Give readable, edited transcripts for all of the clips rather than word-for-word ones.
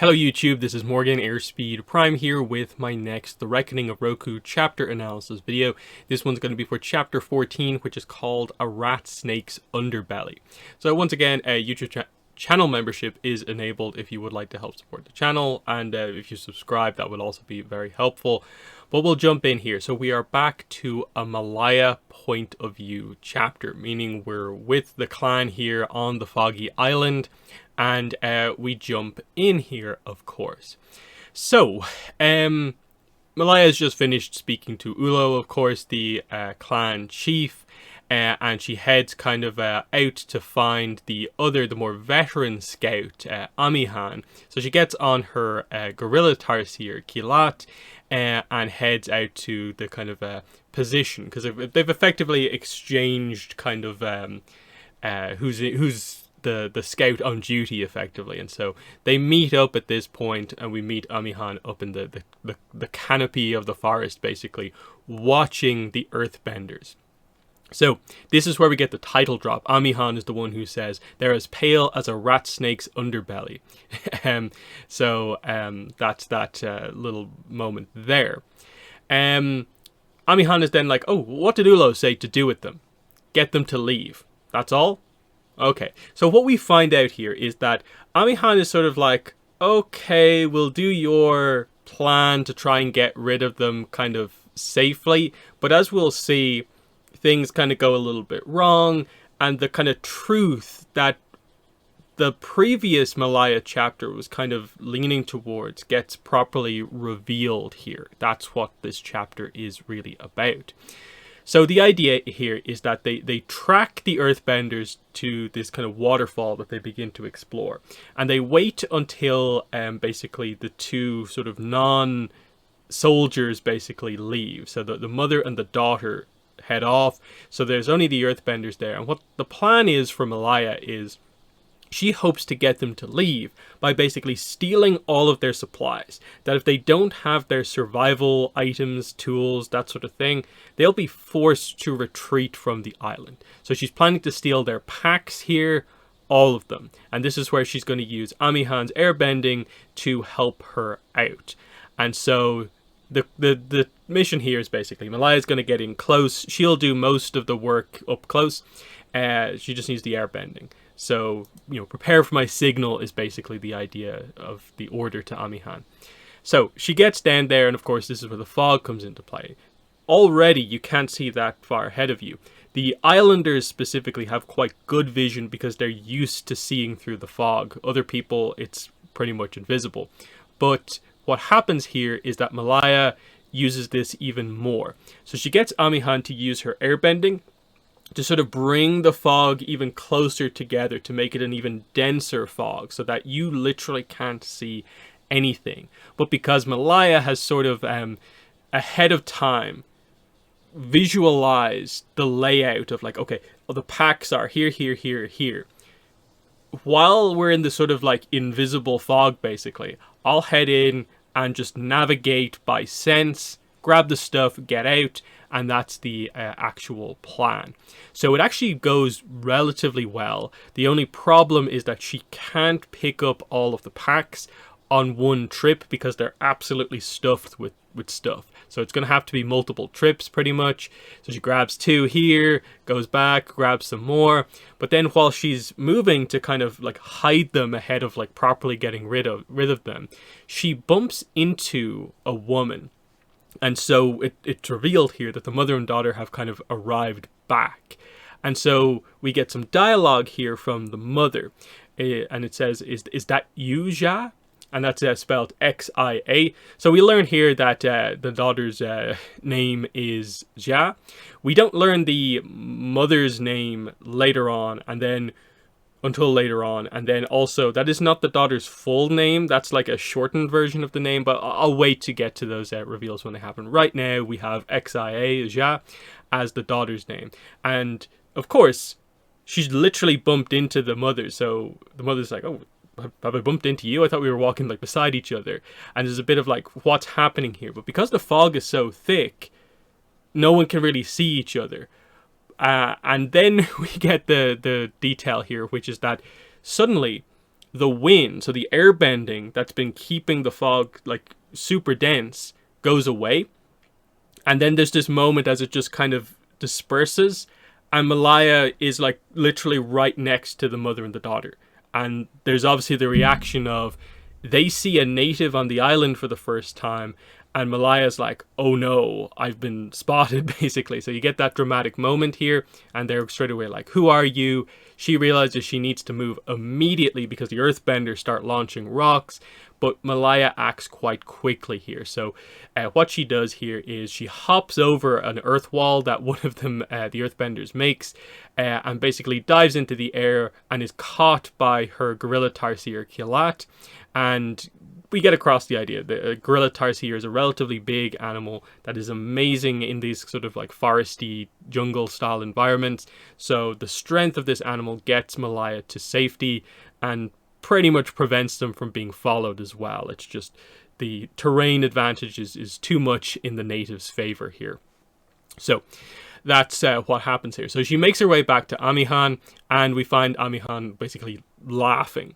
Hello YouTube, this is Morgan Airspeed Prime here with my next The Reckoning of Roku chapter analysis video. This one's going to be for chapter 14, which is called A Rat Snake's Underbelly. So once again, a YouTube channel membership is enabled if you would like to help support the channel, and if you subscribe that would also be very helpful. But we'll jump in here. So we are back to a Malaya point of view chapter, meaning we're with the clan here on the Foggy Island, and we jump in here, of course. So, Malaya has just finished speaking to Ulo, of course, the clan chief, and she heads kind of out to find the more veteran scout, Amihan. So she gets on her gorilla tarsier, Kilat, and heads out to the kind of position, because they've effectively exchanged kind of who's the scout on duty effectively, and so they meet up at this point, and we meet Amihan up in the canopy of the forest, basically watching the earthbenders. So this is where we get the title drop. Amihan is the one who says they're as pale as a rat snake's underbelly. That's that little moment there. Amihan is then like, oh, what did Ulo say to do with them? Get them to leave. That's all? Okay, so what we find out here is that Amihan is sort of like, okay, we'll do your plan to try and get rid of them kind of safely, but as we'll see, things kind of go a little bit wrong, and the kind of truth that the previous Malaya chapter was kind of leaning towards gets properly revealed here. That's what this chapter is really about. So the idea here is that they track the earthbenders to this kind of waterfall that they begin to explore. And they wait until basically the two sort of non-soldiers basically leave. So the mother and the daughter head off. So there's only the earthbenders there. And what the plan is for Malaya is she hopes to get them to leave by basically stealing all of their supplies. That if they don't have their survival items, tools, that sort of thing, they'll be forced to retreat from the island. So she's planning to steal their packs here, all of them. And this is where she's going to use Amihan's airbending to help her out. And so the mission here is basically Malaya's going to get in close. She'll do most of the work up close. She just needs the airbending. So, prepare for my signal is basically the idea of the order to Amihan. So she gets down there, and of course this is where the fog comes into play. Already you can't see that far ahead of you. The islanders specifically have quite good vision because they're used to seeing through the fog. Other people, it's pretty much invisible. But what happens here is that Malaya uses this even more. So she gets Amihan to use her airbending to sort of bring the fog even closer together, to make it an even denser fog, so that you literally can't see anything. But because Malaya has sort of ahead of time visualized the layout of like, okay, well, the packs are here, here, here, here. While we're in the sort of like invisible fog, basically, I'll head in and just navigate by sense, grab the stuff, get out, and that's the actual plan. So it actually goes relatively well. The only problem is that she can't pick up all of the packs on one trip because they're absolutely stuffed with stuff. So it's going to have to be multiple trips pretty much. So she grabs two here, goes back, grabs some more. But then while she's moving to kind of like hide them ahead of like properly getting rid of them, she bumps into a woman. And so it's revealed here that the mother and daughter have kind of arrived back. And so we get some dialogue here from the mother. And it says, is that you, Xia? And that's spelled Xia. So we learn here that the daughter's name is Xia. We don't learn the mother's name later on, until later on, and then also that is not the daughter's full name. That's like a shortened version of the name, but I'll wait to get to those reveals when they happen. Right now we have Xia as the daughter's name, and of course she's literally bumped into the mother. So the mother's like, oh, have I bumped into you? I thought we were walking like beside each other. And there's a bit of like, what's happening here? But because the fog is so thick, no one can really see each other. And then we get the detail here, which is that suddenly the wind, so the air bending that's been keeping the fog like super dense, goes away. And then there's this moment as it just kind of disperses, and Malaya is like literally right next to the mother and the daughter. And there's obviously the reaction of, they see a native on the island for the first time, and Malaya's like, oh no, I've been spotted, basically. So you get that dramatic moment here, and they're straight away like, who are you? She realizes she needs to move immediately because the earthbenders start launching rocks, but Malaya acts quite quickly here. So what she does here is she hops over an earth wall that one of them, the earthbenders, makes, and basically dives into the air and is caught by her gorilla tarsier Kilat. And we get across the idea that gorilla tarsier is a relatively big animal that is amazing in these sort of like foresty jungle style environments. So the strength of this animal gets Malaya to safety and pretty much prevents them from being followed as well. It's just the terrain advantage is too much in the natives' favor here. So that's what happens here. So she makes her way back to Amihan, and we find Amihan basically laughing.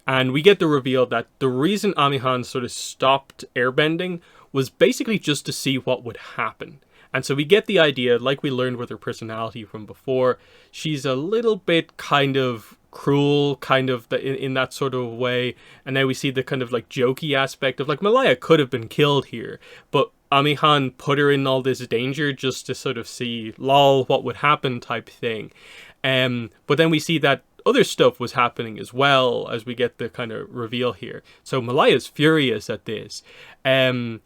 And we get the reveal that the reason Amihan sort of stopped airbending was basically just to see what would happen. And so we get the idea, like we learned with her personality from before, she's a little bit kind of cruel, kind of in that sort of way. And now we see the kind of like jokey aspect of like, Malaya could have been killed here, but Amihan put her in all this danger just to sort of see, lol, what would happen type thing. But then we see that other stuff was happening as well as we get the kind of reveal here. So Malaya's furious at this. And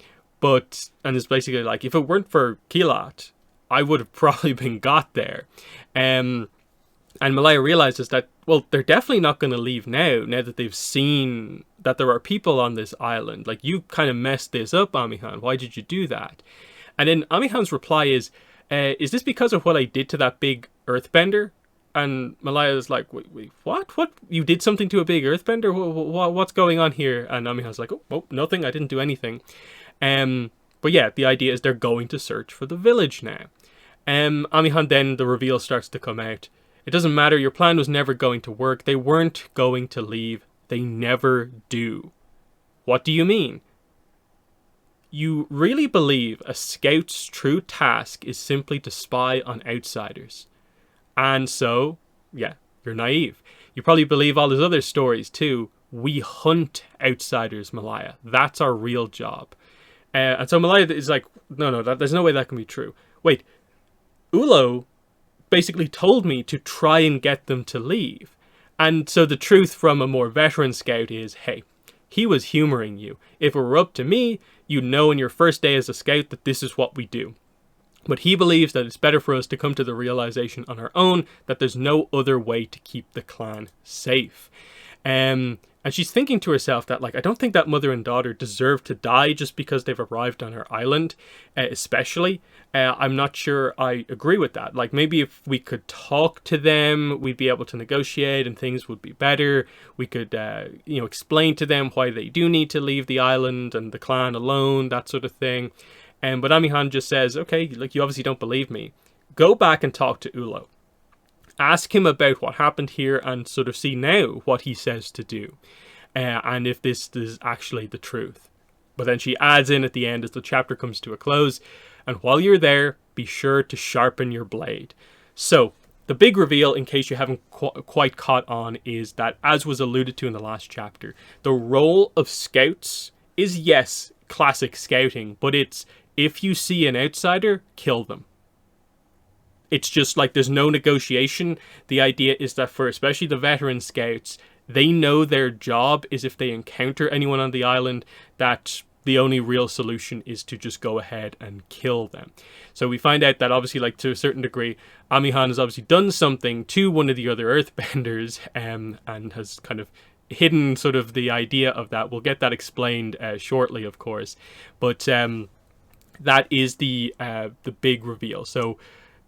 it's basically like, if it weren't for Kilat, I would have probably been got there. And Malaya realizes that, well, they're definitely not going to leave now that they've seen that there are people on this island. Like, you kind of messed this up, Amihan. Why did you do that? And then Amihan's reply is this because of what I did to that big earthbender? And Malaya's like, wait, what? What? You did something to a big earthbender? What's going on here? And Amihan's like, oh, nothing. I didn't do anything. But yeah, the idea is they're going to search for the village now. Amihan, then the reveal starts to come out. It doesn't matter. Your plan was never going to work. They weren't going to leave. They never do. What do you mean? You really believe a scout's true task is simply to spy on outsiders? And so, yeah, you're naive. You probably believe all those other stories too. We hunt outsiders, Malaya. That's our real job. And so Malaya is like, no, there's no way that can be true. Wait, Ulo basically told me to try and get them to leave. And so the truth from a more veteran scout is, hey, he was humoring you. If it were up to me, you'd know in your first day as a scout that this is what we do. But he believes that it's better for us to come to the realization on our own that there's no other way to keep the clan safe. And she's thinking to herself that, like, I don't think that mother and daughter deserve to die just because they've arrived on her island, especially. I'm not sure I agree with that. Like, maybe if we could talk to them, we'd be able to negotiate and things would be better. We could, explain to them why they do need to leave the island and the clan alone, that sort of thing. But Amihan just says, okay, like, you obviously don't believe me. Go back and talk to Ulo. Ask him about what happened here and sort of see now what he says to do. And if this is actually the truth. But then she adds in at the end as the chapter comes to a close, and while you're there, be sure to sharpen your blade. So, the big reveal, in case you haven't quite caught on, is that, as was alluded to in the last chapter, the role of scouts is, yes, classic scouting, but it's, if you see an outsider, kill them. It's just like there's no negotiation. The idea is that for especially the veteran scouts, they know their job is if they encounter anyone on the island, that the only real solution is to just go ahead and kill them. So we find out that obviously, like, to a certain degree, Amihan has obviously done something to one of the other earthbenders and has kind of hidden sort of the idea of that. We'll get that explained shortly, of course. But that is the big reveal. So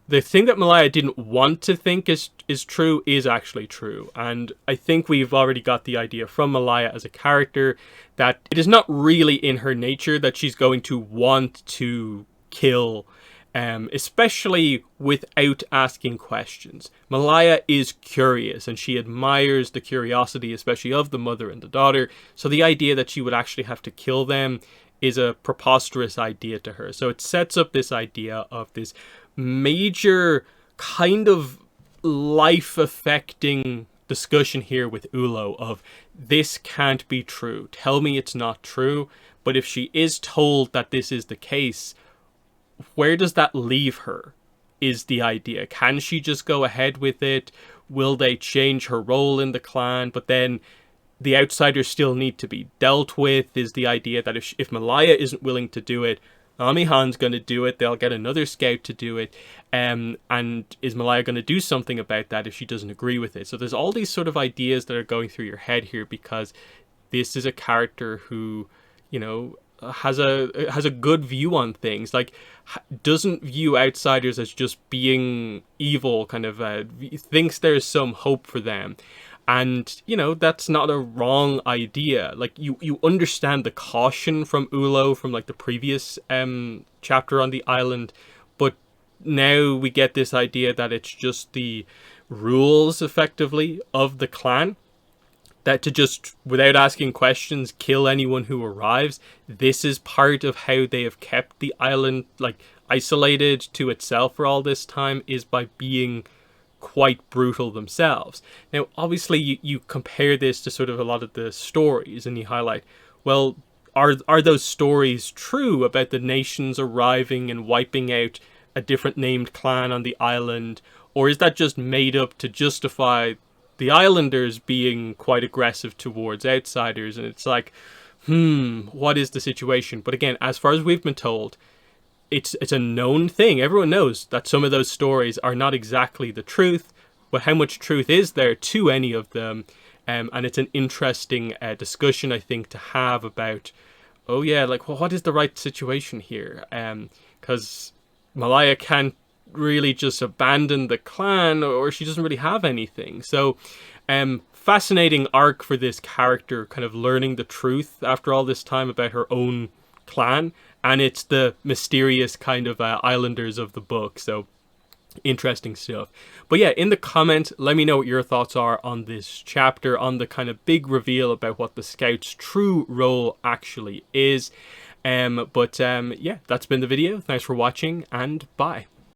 the thing that Malaya didn't want to think is true is actually true. And I think we've already got the idea from Malaya as a character that it is not really in her nature that she's going to want to kill especially without asking questions. Malaya is curious, and she admires the curiosity, especially of the mother and the daughter. So the idea that she would actually have to kill them is a preposterous idea to her. So it sets up this idea of this major kind of life-affecting discussion here with Ulo of, this can't be true. Tell me it's not true. But if she is told that this is the case, where does that leave her, is the idea. Can she just go ahead with it? Will they change her role in the clan? But then the outsiders still need to be dealt with, is the idea that if Malaya isn't willing to do it, Amihan's going to do it. They'll get another scout to do it. And is Malaya going to do something about that if she doesn't agree with it? So there's all these sort of ideas that are going through your head here, because this is a character who, you know, has a good view on things, like doesn't view outsiders as just being evil, kind of thinks there's some hope for them. And, you know, that's not a wrong idea. Like, you understand the caution from Ulo from, like, the previous chapter on the island, but now we get this idea that it's just the rules, effectively, of the clan, that to just, without asking questions, kill anyone who arrives. This is part of how they have kept the island, like, isolated to itself for all this time, is by being quite brutal themselves. Now, obviously, you compare this to sort of a lot of the stories, and you highlight, well, are those stories true about the nations arriving and wiping out a different named clan on the island, or is that just made up to justify the islanders being quite aggressive towards outsiders? And it's like, what is the situation? But again, as far as we've been told, it's a known thing. Everyone knows that some of those stories are not exactly the truth, but how much truth is there to any of them? And it's an interesting discussion, I think, to have about, oh yeah, like, well, what is the right situation here? Because Malaya can't really just abandon the clan, or she doesn't really have anything. So fascinating arc for this character, kind of learning the truth after all this time about her own clan, and it's the mysterious kind of islanders of the book. So interesting stuff. But yeah, in the comments, let me know what your thoughts are on this chapter, on the kind of big reveal about what the Scout's true role actually is. Yeah, that's been the video. Thanks for watching, and bye.